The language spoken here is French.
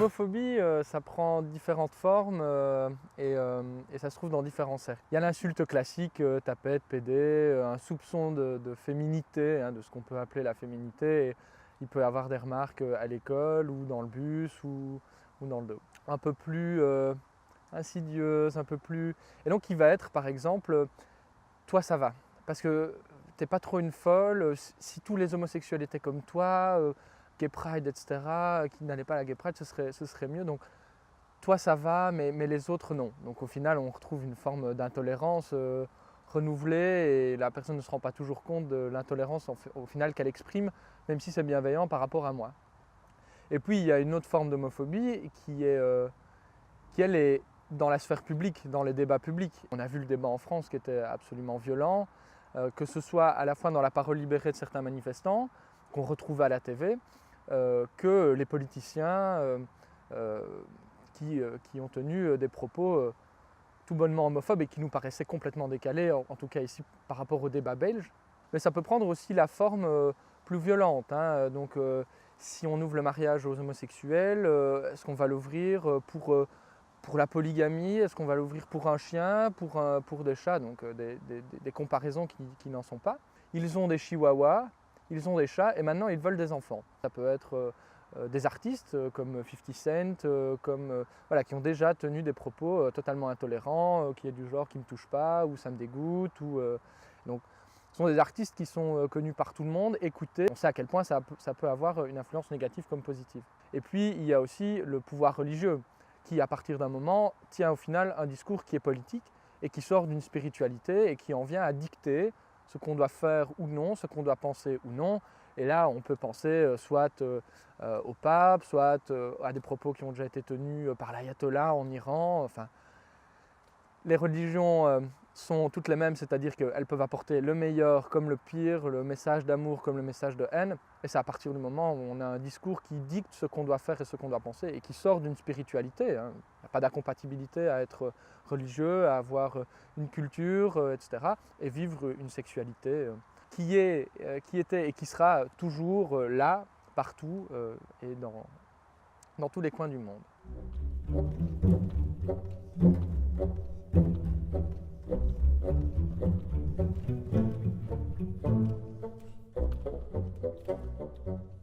l'homophobie, ça prend différentes formes et ça se trouve dans différents cercles. Il y a l'insulte classique, tapette, pédé, un soupçon de féminité, hein, de ce qu'on peut appeler la féminité. Et il peut y avoir des remarques à l'école ou dans le bus ou dans le dos. Un peu plus insidieuse, un peu plus... Et donc il va être par exemple, toi ça va, parce que t'es pas trop une folle, si tous les homosexuels étaient comme toi, Gay Pride, etc., qui n'allaient pas à la Gay Pride, ce serait mieux. Donc toi ça va, mais les autres non. Donc au final on retrouve une forme d'intolérance renouvelée et la personne ne se rend pas toujours compte de l'intolérance au final qu'elle exprime, même si c'est bienveillant par rapport à moi. Et puis il y a une autre forme d'homophobie qui elle est dans la sphère publique, dans les débats publics. On a vu le débat en France qui était absolument violent, que ce soit à la fois dans la parole libérée de certains manifestants, qu'on retrouve à la TV, que les politiciens qui ont tenu des propos tout bonnement homophobes et qui nous paraissaient complètement décalés, en tout cas ici par rapport au débat belge. Mais ça peut prendre aussi la forme plus violente, hein. Donc si on ouvre le mariage aux homosexuels, est-ce qu'on va l'ouvrir pour la polygamie? Est-ce qu'on va l'ouvrir pour un chien, pour des chats? Donc des comparaisons qui n'en sont pas. Ils ont des chihuahuas, ils ont des chats et maintenant ils veulent des enfants. Ça peut être des artistes comme 50 Cent, voilà, qui ont déjà tenu des propos totalement intolérants, qui est du genre qui ne me touche pas ou ça me dégoûte. Donc, ce sont des artistes qui sont connus par tout le monde, écoutés. On sait à quel point ça peut avoir une influence négative comme positive. Et puis il y a aussi le pouvoir religieux qui, à partir d'un moment, tient au final un discours qui est politique et qui sort d'une spiritualité et qui en vient à dicter ce qu'on doit faire ou non, ce qu'on doit penser ou non. Et là, on peut penser soit au pape, soit à des propos qui ont déjà été tenus par l'ayatollah en Iran. Enfin, les religions sont toutes les mêmes, c'est-à-dire qu'elles peuvent apporter le meilleur comme le pire, le message d'amour comme le message de haine. Et c'est à partir du moment où on a un discours qui dicte ce qu'on doit faire et ce qu'on doit penser et qui sort d'une spiritualité, hein. Il n'y a pas d'incompatibilité à être religieux, à avoir une culture, etc. et vivre une sexualité qui était et qui sera toujours là, partout et dans tous les coins du monde. Thank you.